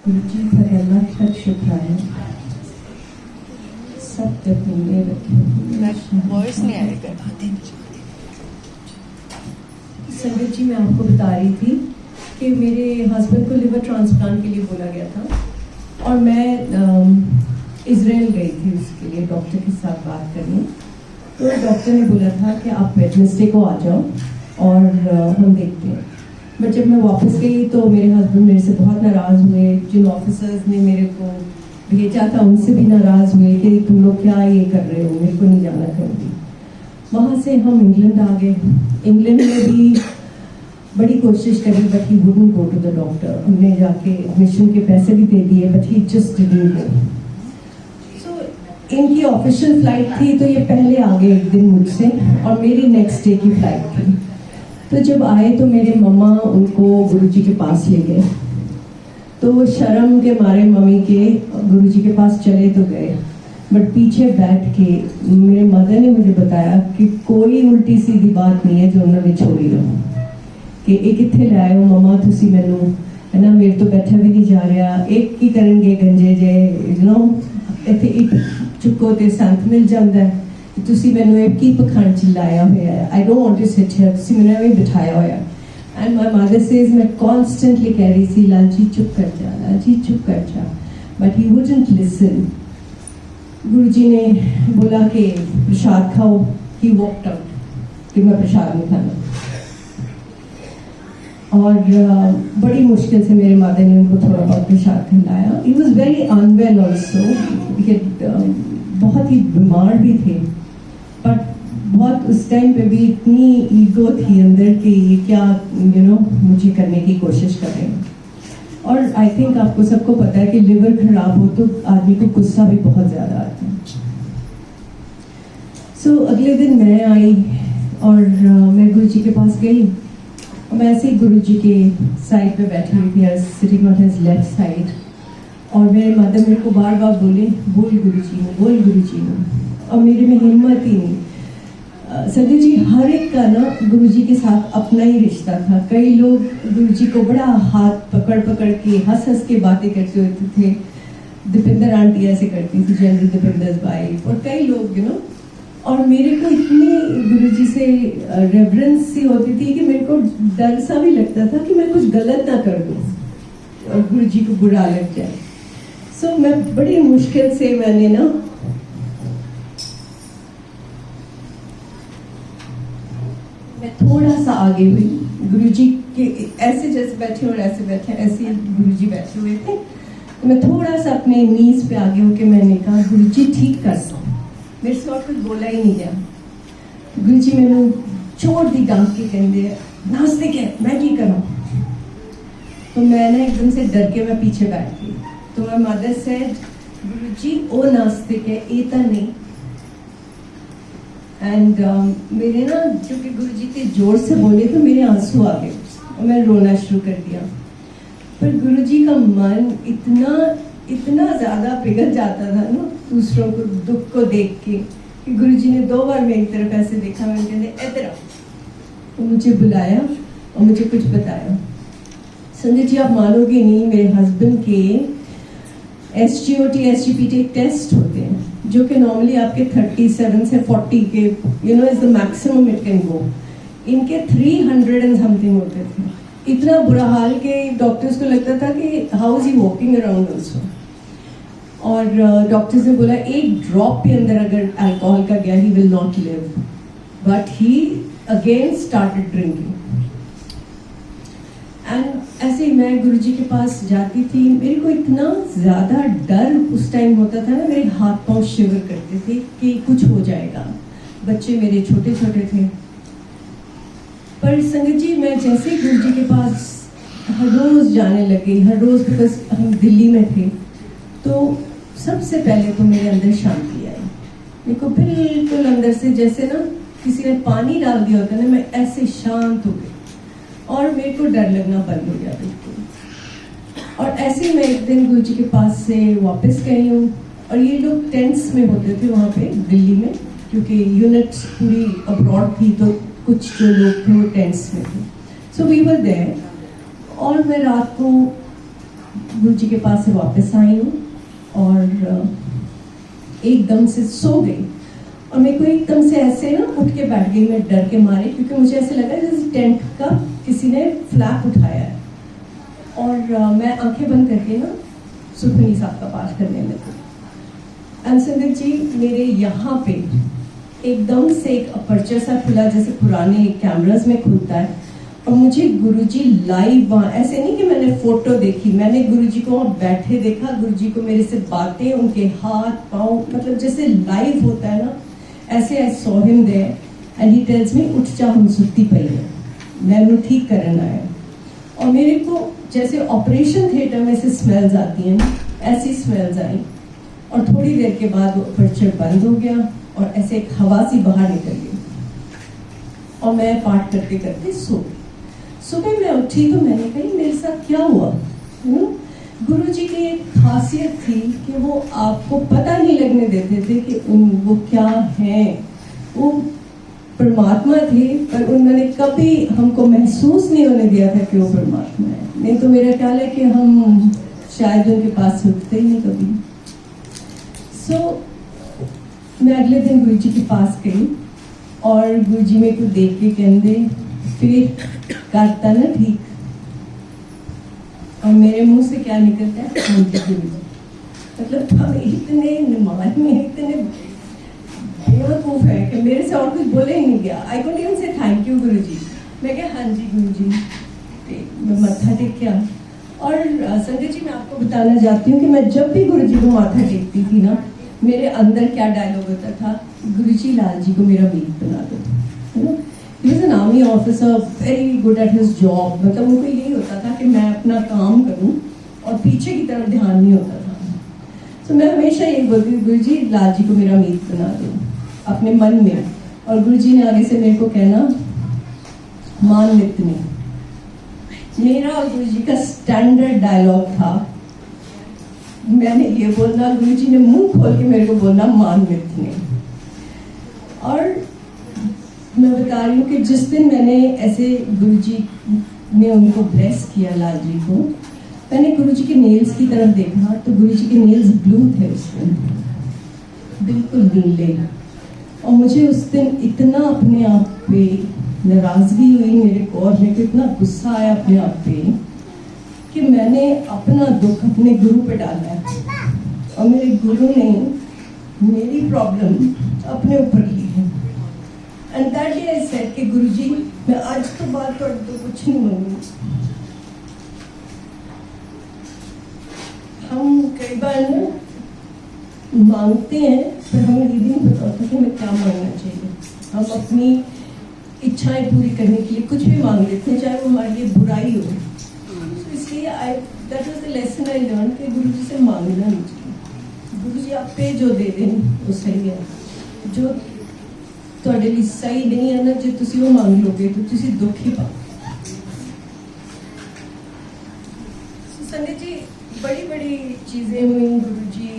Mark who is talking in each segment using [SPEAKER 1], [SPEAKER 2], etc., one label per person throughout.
[SPEAKER 1] गुरुजी खरे अल्लाह का शुक्र है, सब अपने रखे।
[SPEAKER 2] वॉइस नहीं आएगा।
[SPEAKER 1] संगत जी, मैं आपको बता रही थी कि मेरे हस्बैंड को लिवर ट्रांसप्लांट के लिए बोला गया था और मैं इजराइल गई थी उसके लिए डॉक्टर के साथ बात करने। तो डॉक्टर ने बोला था कि आप वेडनेसडे को आ जाओ और हम देखते हैं। बट जब मैं वापस गई तो मेरे हस्बैंड मेरे से बहुत नाराज़ हुए। जिन ऑफिसर्स ने मेरे को भेजा था उनसे भी नाराज़ हुए कि तुम लोग क्या ये कर रहे हो, मेरे को नहीं जाना कहीं। वहाँ से हम इंग्लैंड आ गए। इंग्लैंड में भी बड़ी कोशिश करी but he wouldn't go to the doctor. हमने जाके एडमिशन के पैसे भी दे दिए but he just didn't go. So इनकी ऑफिशियल फ्लाइट थी तो ये पहले आ गए एक दिन मुझसे और मेरी नेक्स्ट डे की फ्लाइट थी। तो जब आए तो मेरे मम्मा उनको गुरुजी के पास ले गए। तो वो शर्म के मारे मम्मी के गुरुजी के पास चले तो गए बट पीछे बैठ के मेरे मदर ने मुझे बताया कि कोई उल्टी सीधी बात नहीं है जो उन्होंने छोड़ी हो कि एक किथे ले आए हो मम्मा तुसी मैनू, है ना, मेरे तो बैठा भी नहीं जा रहा। एक की करेंगे गंजे जे यू नो इत्थे एक चुक्को ते संत मिल जाता है। ਤੁਸੀਂ ਮੈਨੂੰ ਇਹ ਕੀ ਪਖੰਡ ਚ ਲਾਇਆ ਹੋਇਆ ਹੈ। I don't want to sit here. ਤੁਸੀਂ ਮੈਨੂੰ ਐਵੇਂ ਬਿਠਾਇਆ ਹੋਇਆ। एंड माय मदर सेज मैं कॉन्स्टेंटली कह रही थी लालजी चुप कर जा, लालजी चुप कर जा, बट ही वुडंट लिसन। गुरुजी ने बोला कि प्रसाद खाओ। ही वॉकड आउट कि मैं प्रसाद नहीं खाना। और बड़ी मुश्किल से मेरे मदर ने उनको थोड़ा बहुत प्रसाद खिलाया। He was very unwell also, बहुत ही बीमार भी थे बट बहुत उस टाइम पे भी इतनी ईगो थी अंदर कि ये क्या मुझे करने की कोशिश कर रहे हैं। और आई थिंक आपको सबको पता है कि लिवर खराब हो तो आदमी को गुस्सा भी बहुत ज़्यादा आता है। सो अगले दिन मैं आई और मैं गुरुजी के पास गई। मैं ऐसे ही गुरुजी के साइड पे बैठी हुई थी, sitting on his left side. और मेरे मदर मेरे को बार बार बोले बोल गुरुजी ने, बोल गुरुजी ने। और मेरे में हिम्मत ही नहीं। संजय जी, हर एक का ना गुरुजी के साथ अपना ही रिश्ता था। कई लोग गुरुजी को बड़ा हाथ पकड़ पकड़ के हंस हंस के बातें करते होते थे। दीपिंदर आंटी ऐसे करती थी, जनरल दीपिंदर वाइफ, और कई लोग और मेरे को इतनी गुरुजी से रेवरेंस सी होती थी कि मेरे को डर सा भी लगता था कि मैं कुछ गलत ना कर दूँ और गुरुजी को बुरा लग जाए। सो मैं बड़ी मुश्किल से मैंने ना थोड़ा सा आगे हुई। गुरुजी के ऐसे जैसे बैठे और ऐसे बैठे, ऐसे गुरुजी बैठे हुए थे। तो मैं थोड़ा सा अपने नीज पे आगे होके मैंने कहा गुरुजी ठीक कर सो। मेरे से और कुछ बोला ही नहीं गया। गुरुजी मैंने छोड़ दी डांट के कहते नास्ते के मैं की करूँ। तो मैंने एकदम से डर के मैं पीछे बैठ गई। तो माय मदर सेड गुरुजी ओ नास्ते के एता नहीं। एंड मेरे ना क्योंकि गुरुजी के जोर से बोले तो मेरे आंसू आ गए और मैं रोना शुरू कर दिया। पर गुरुजी का मन इतना ज़्यादा पिघल जाता था ना दूसरों को दुख को देख के कि गुरुजी ने 2 बार मेरी तरफ ऐसे देखा। मैंने कहते इधर आओ। तो मुझे बुलाया और मुझे कुछ बताया। संजय जी, आप मानोगे नहीं, मेरे हस्बैंड के SGOT SGPT टेस्ट होते हैं जो कि नॉर्मली आपके 37 से 40 के is the maximum it can go. इनके 300 एंड समथिंग होते थे। इतना बुरा हाल के डॉक्टर्स को लगता था कि how is he walking around also. और डॉक्टर्स ने बोला एक ड्रॉप भी अंदर अगर अल्कोहल का गया he will not live. But he again started drinking. And ऐसे ही मैं गुरुजी के पास जाती थी। मेरे को इतना ज़्यादा डर उस टाइम होता था ना, मेरे हाथ पांव शिवर करते थे कि कुछ हो जाएगा। बच्चे मेरे छोटे छोटे थे। पर संगत जी, मैं जैसे ही गुरुजी के पास हर रोज़ जाने लगी, हर रोज़, बिकॉज हम दिल्ली में थे, तो सबसे पहले तो मेरे अंदर शांति आई। मेरे को बिल्कुल अंदर से जैसे ना किसी ने पानी डाल दिया होता ना, मैं ऐसे शांत हो गई और मेरे को डर लगना बंद हो गया बिल्कुल। और ऐसे ही मैं एक दिन गुरुजी के पास से वापस गई हूँ और ये लोग टेंट्स में होते थे वहाँ पे दिल्ली में, क्योंकि यूनिट पूरी अब्रॉड थी तो कुछ जो लोग थे वो टेंट्स में थे। सो वी वर देयर और मैं रात को गुरु जी के पास से वापस आई हूँ और एकदम से सो गई और मेरे को एकदम से ऐसे ना उठ के बैठ गई मैं डर के मारे, क्योंकि मुझे ऐसे लगा जैसे टेंट का किसी ने फ्लैप उठाया है। और मैं आंखें बंद करके ना सुखमनी साहब का पाठ करने लगी। एंड संगत जी, मेरे यहाँ पे एकदम से एक अपर्चर सा खुला, जैसे पुराने कैमरास में खुलता है, और मुझे गुरुजी लाइव वहाँ, ऐसे नहीं कि मैंने फोटो देखी, मैंने गुरुजी को वहाँ बैठे देखा, गुरुजी को मेरे से बातें, उनके हाथ पाँव, मतलब जैसे लाइव होता है ना, ऐसे I saw him there and he tells me उठ जा, हम सुत्ती पई है, मैं उन्हें ठीक करना है। और मेरे को जैसे ऑपरेशन थिएटर में से स्मेल्स आती हैं, ऐसी स्मेल्स आई, और थोड़ी देर के बाद वो अपर्चर बंद हो गया और ऐसे एक हवा सी बाहर निकल गई और मैं पाठ करते करते सो गई। सुबह मैं उठी तो मैंने कही मेरे साथ क्या हुआ। गुरु जी की एक खासियत थी कि वो आपको पता नहीं लगने देते थे कि वो क्या हैं। वो परमात्मा थे, पर उन्होंने कभी हमको महसूस नहीं होने दिया था कि वो परमात्मा है। नहीं तो मेरा ख्याल है कि हम शायद उनके पास उठते ही नहीं कभी। मैं अगले दिन गुरु जी के पास गई और गुरु जी मेरे को देख के कहते फिर करता ना ठीक, और मेरे मुंह से क्या निकलता है, थैंक यू गुरु जी। मतलब हम इतने निमान में, इतने बेवकूफ है कि मेरे से और कुछ बोले ही नहीं गया। आई कुडंट इवन से थैंक यू गुरु जी। मैं क्या हाँ जी गुरु जी, मैं मत्था टेकिया। और संजय जी, मैं आपको बताना चाहती हूँ कि मैं जब भी गुरु जी को माथा टेकती थी ना, मेरे अंदर क्या डायलॉग होता था, गुरुजी लाल जी को मेरा मीत बना दो, है ना। He was an army officer, very good at his job. मतलब उनको यही होता था कि मैं अपना काम करूं और पीछे की तरफ ध्यान नहीं होता था। तो मैं हमेशा यही बोलती थी, गुरुजी लाल जी को मेरा मीत बना दो, अपने मन में। और गुरुजी ने आगे से मेरे को कहना मान मित नहीं। मेरा और गुरुजी का स्टैंडर्ड डायलॉग था, मैंने ये बोलना, गुरुजी ने मुंह खोल के मेरे को बोलना मान मित नहीं। और मैं बता रही हूँ कि जिस दिन मैंने ऐसे गुरुजी ने उनको ब्लेस किया लाल जी को, मैंने गुरुजी के नेल्स की तरफ देखा तो गुरुजी के नेल्स ब्लू थे उस दिन, बिल्कुल नीले। और मुझे उस दिन इतना अपने आप पे नाराजगी हुई मेरे को, और मेरे को इतना गुस्सा आया अपने आप पे कि मैंने अपना दुख अपने गुरु पे डाला है, और मेरे गुरु ने मेरी प्रॉब्लम अपने ऊपर ली है। And that day I said कि गुरुजी, मैं आज तो बात तो कुछ नहीं मांगूंगी। हम कई बार मांगते हैं, पर हमें ये भी नहीं पता होता कि हमें क्या मांगना चाहिए। हम अपनी इच्छाएं पूरी करने के लिए कुछ भी मांग लेते हैं, चाहे वो हमारे लिए बुराई हो। इसलिए that was the lesson I learn कि गुरुजी से मांगना नहीं चाहिए। गुरुजी आप पे जो दे दें वो सही है, जो ਤੁਹਾਡੇ ਲਈ सही नहीं है ना, जो तुसी वो मांग लोगे तो तुसी दुख ही पाओ। संजय जी, बड़ी बड़ी चीज़ें हुई गुरुजी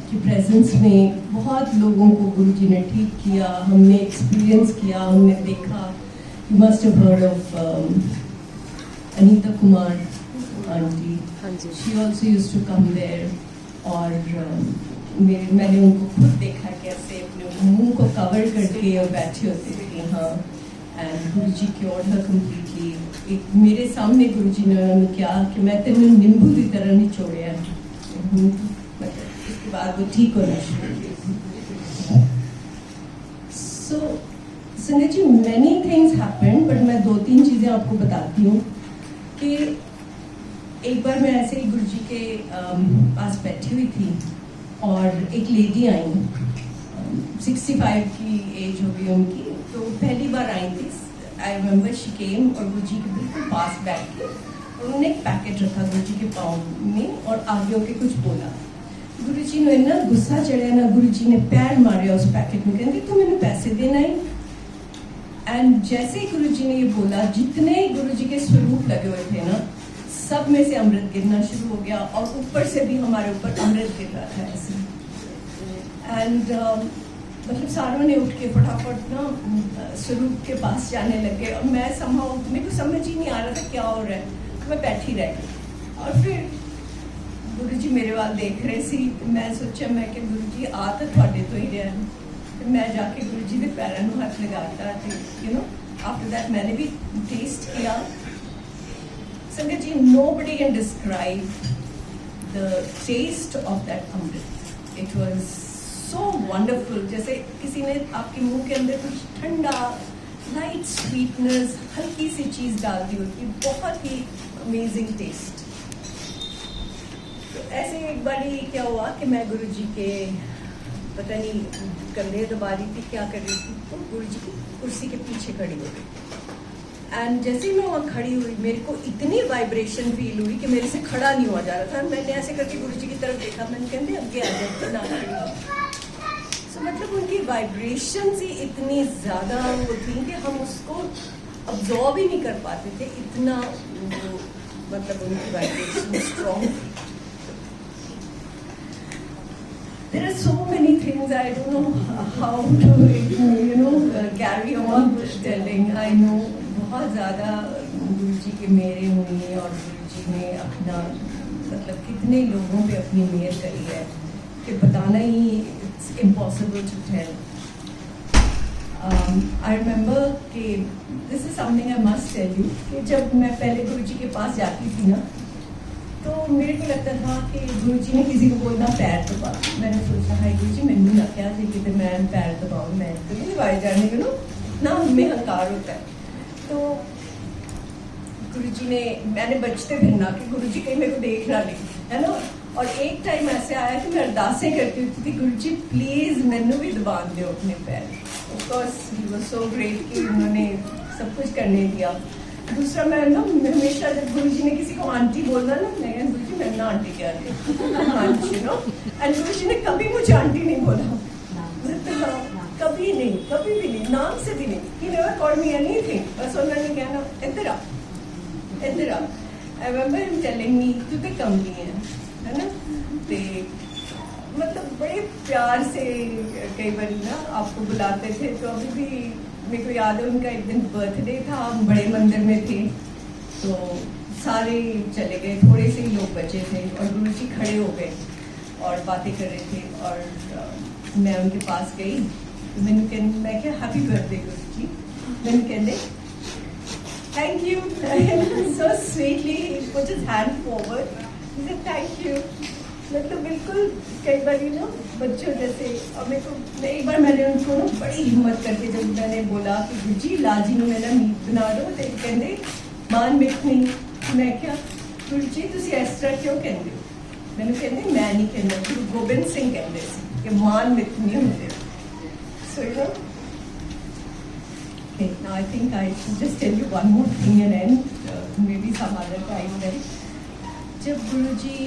[SPEAKER 1] की प्रेजेंस में। बहुत लोगों को गुरुजी ने ठीक किया, हमने एक्सपीरियंस किया, हमने देखा। You must have heard of Anita Kumar aunty, she also used to come there. और मैंने उनको खुद देखा कैसे अपने मुंह को कवर करके और बैठे होते थे यहाँ, and Guruji cured her completely. एक मेरे सामने गुरुजी ने उन्होंने क्या कि मैं तेरे नींबू की तरह नहीं छोड़िया, मतलब इसके बाद वो ठीक होना शुरू किया। सो Sanjay ji, many things happen, but मैं 2-3 चीज़ें आपको बताती हूँ। कि एक बार मैं ऐसे ही गुरुजी के पास बैठी हुई थी और एक लेडी आई, 65 की एज हो गई उनकी, तो पहली बार आई थी। आई रिमेंबर शी केम और गुरुजी के बिल्कुल पास बैठ के उन्होंने एक पैकेट रखा गुरुजी के पाँव में और आगे होके कुछ बोला। गुरुजी ने ना गुस्सा चढ़ा ना, गुरुजी ने पैर मारे उस पैकेट में, कहते तो मैंने पैसे देना ही। एंड जैसे ही गुरुजी ने ये बोला, जितने गुरुजी के स्वरूप लगे हुए थे ना, सब में से अमृत गिरना शुरू हो गया, और ऊपर से भी हमारे ऊपर अमृत गिर रहा था ऐसे। एंड मतलब सारों ने उठ के फटाफट ना स्वरूप के पास जाने लगे, और मैं मेरे को समझ ही नहीं आ रहा था क्या हो रहा है, तो मैं बैठी रह गई। और फिर गुरुजी मेरे वाल देख रहे सी, मैं सोचा मैं कि गुरुजी आ तो थोड़े तो ही रहा है। फिर मैं जाके गुरुजी के पैरों में हाथ लगाता, यू नो आफ्टर दैट मैंने भी टेस्ट किया। संगत जी, nobody can describe the taste of that Amrit. It was so wonderful. जैसे किसी ने आपके मुंह के अंदर कुछ ठंडा लाइट स्वीटनेस हल्की सी चीज़ डाल दी होती, बहुत ही अमेजिंग टेस्ट। तो ऐसे एक बारी क्या हुआ कि मैं गुरुजी के पता नहीं कंधे दबा रही थी, क्या कर रही थी, तो गुरुजी की कुर्सी के पीछे खड़ी हो गई। एंड जैसे ही मैं वहाँ खड़ी हुई, मेरे को इतनी वाइब्रेशन फील हुई कि मेरे से खड़ा नहीं हुआ जा रहा था। मैंने ऐसे करके गुरुजी की तरफ देखा, मैंने कहते अगे आ जाते ना। सो मतलब उनकी वाइब्रेशन ही इतनी ज़्यादा वो थी कि हम उसको अब्जॉर्ब ही नहीं कर पाते थे, इतना वो मतलब उनकी वाइब्रेशन स्ट्रॉन्ग थी। There are so many things I don't know how to carry on telling. I know बहुत ज़्यादा गुरुजी के मेरे हुई और गुरुजी ने अपना मतलब कितने लोगों पे अपनी मेहर करी है कि बताना ही it's impossible to tell. I remember कि this is something I must tell you कि जब मैं पहले गुरुजी के पास जाती थी ना, तो मेरे को लगता था कि गुरुजी ने किसी को बोलना पैर दबा। मैंने सोचा हाय गुरुजी मैंने ना क्या चाहिए कि मैं पैर दबाऊँ, मैं तो नहीं दबाए जाने के लो ना, हमें हंकार होता है। तो गुरुजी ने मैंने बचते फिरना कि गुरुजी कहीं मेरे को देख ना ले, है ना। और एक टाइम ऐसे आया कि मैं अरदासें करती होती थी, गुरुजी प्लीज़ मैनू भी दबा दो अपने पैर। Of course he was so great कि उन्होंने सब कुछ करने दिया। दूसरा मैं ना हमेशा जब गुरुजी ने किसी को आंटी बोलना ना, मैं गुरुजी मैं ना आंटी क्या आंटी नो, एंड गुरुजी ने कभी मुझे आंटी नहीं बोला, कभी नहीं, कभी भी नहीं, नाम से भी नहीं। He never called me anything. बस उन्होंने कहना इधर आ, इधर आ। I remember him telling me तू तो कमली है ना, ते मतलब बड़े प्यार से कई बार ना आपको बुलाते थे। तो अभी भी मेरे को याद है उनका एक दिन बर्थडे था, हम बड़े मंदिर में थे, तो सारे चले गए, थोड़े से ही लोग बचे थे और गुरुजी खड़े हो गए और बातें कर रहे थे। और मैं उनके पास गई, तो मैं क्या हैप्पी बर्थडे गुरुजी, मैंने कहते thank you so sweetly, put his hand forward, thank you. मतलब बिल्कुल कई बार ना बच्चों जैसे। और मेरे को एक बार मैंने उनको ना बड़ी हिम्मत करके जब मैंने बोला कि गुरुजी लाजी ने मेरा मीट बना दो, तो कहते मान मिठ नहीं। मैं क्या गुरुजी तुसी इस तरह क्यों कहते हो, मैंने कहते मैं नहीं कहना, गुरु गोबिंद सिंह कहते सी कि मान मिठ नहीं होंगे। So you know okay, now I think I should just tell you one more thing and end maybe some other time then. जब गुरुजी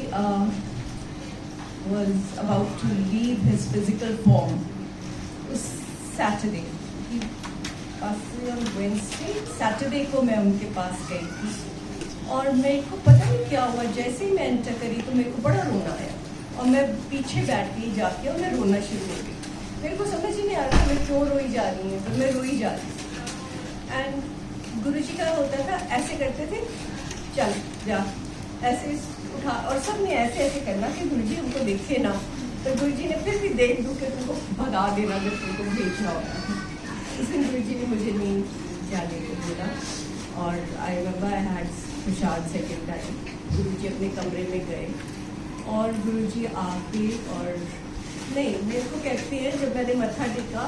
[SPEAKER 1] was about to leave his physical form, उस Saturday, Wednesday, Saturday को मैं उनके पास गई थी और मेरे को पता नहीं क्या हुआ, जैसे ही मैं एंटर करी तो मेरे को बड़ा रोना आया और मैं पीछे बैठ गई जाके और मैं रोना शुरू हो गई। मेरे को समझ ही नहीं आ रहा मैं क्यों रोई जा रही हूँ, तो मैं रोई जा रही थी। एंड गुरुजी का होता था ऐसे करते थे, चल जा, ऐसे उठा, और सब ने ऐसे ऐसे करना कि गुरुजी उनको देखे ना, तो गुरुजी ने फिर भी देख दूँ के तुमको भगा देना जब तुमको भेजना होगा। उस दिन गुरुजी ने मुझे नहीं जाने को बोला। और I remember I had prasad second time, Guruji अपने कमरे में गए और गुरुजी आके और नहीं मेरे को कहते हैं जब मैंने मत्था टेका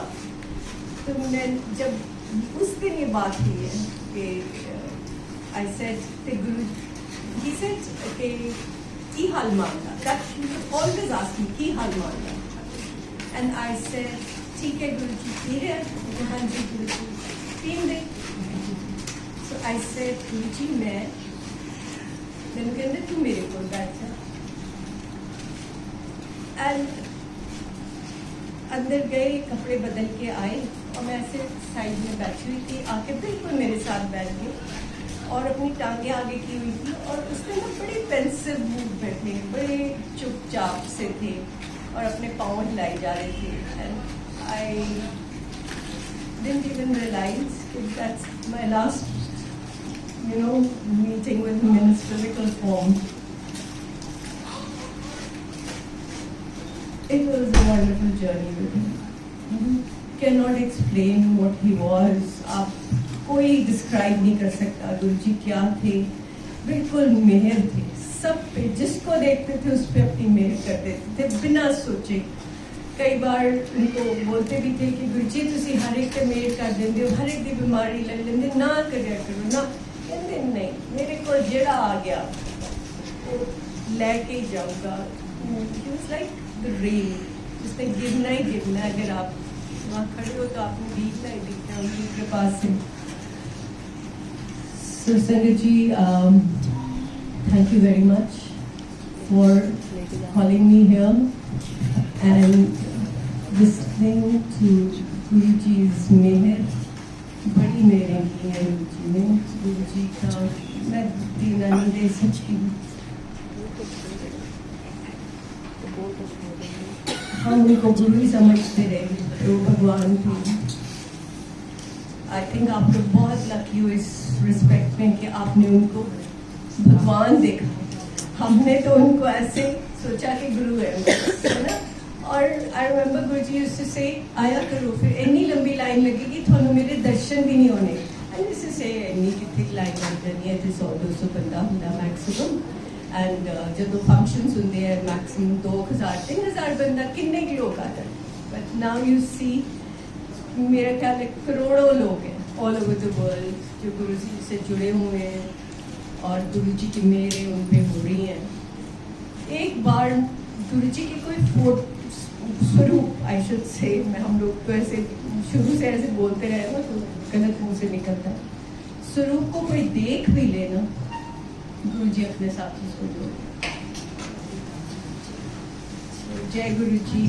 [SPEAKER 1] तो मैं जब उस दिन ये बात हुई है कि I said Guru he said कि की हाल मांगना, that he always asked me की हाल मांगना, and I said ठीक है गुरुजी पी रहे हैं, हाँ जी गुरुजी पीन दे। So I said गुरुजी मैंने कहते तू मेरे को बैठ जा, and अंदर गए कपड़े बदल के आए और मैं ऐसे साइड में बैठी हुई थी, आके बिल्कुल मेरे साथ बैठ गई और अपनी टांगे आगे की हुई थी और उसने ना बड़े पेंसिव मूवमेंट थे, बड़े चुपचाप से थे और अपने पाँव हिलाई जा रहे थे। And I didn't even realise that's my last meeting with him in his physical form. It was a wonderful journey with him. You cannot explain what he was. आप कोई डिस्क्राइब नहीं कर सकता गुरु जी क्या थे. बिल्कुल मेहर थे सब पे, जिसको देखते थे उस पर अपनी मेहर कर देते थे बिना सोचे. कई बार उनको बोलते भी थे कि गुरु जी तुसी हर एक पे मेहर कर देंगे हो, हर एक की बीमारी ले लेंगे, ना करिया करो ना. कहते नहीं, मेरे को जेड़ा आ गया वो लेके ही जाऊंगा. लाइक द रेन, उसने गिरना ही गिरना है. अगर आप वहाँ खड़े हो तो आपने दिखना ही दिखना उनकी कृपा से. So Sangat ji, thank you very much for calling me here and listening to Guru ji's meher. बड़ी मेहर की है गुरु जी ने. गुरु जी का मैं देना नहीं दे सकती. हम उनको गुरु ही समझते रहे तो भगवान भी. आई थिंक आप लोग बहुत लकी हो इस रिस्पेक्ट में कि आपने उनको भगवान देखा. हमने तो उनको ऐसे सोचा कि गुरु है ना. और I remember Guru ji used to से आया करो, फिर इतनी लंबी लाइन लगेगी थानू मेरे दर्शन भी नहीं होने. एंड दिस इज से इतनी कितनी लाइन लग जानी है. 100-200 बंदा होंदा मैक्सिमम. एंड जो फंक्शंस होंगे हैं मैक्सिमम 2000-3000 बंदा किन्ने के लोग आ जाते. बट नाउ यू सी मेरा ख्याल है करोड़ों लोग हैं ऑल ओवर द वर्ल्ड जो गुरु जी से जुड़े हुए हैं और गुरु जी की मेहरें उन पे हो रही हैं. एक बार गुरु जी के कोई स्वरूप आई शुड से, मैं हम लोग तो ऐसे शुरू से ऐसे बोलते रहे ना तो गलत मुंह से निकलता है. स्वरूप को कोई देख भी लेना गुरु जी अपने साथ उसको जोड़. जय गुरु जी.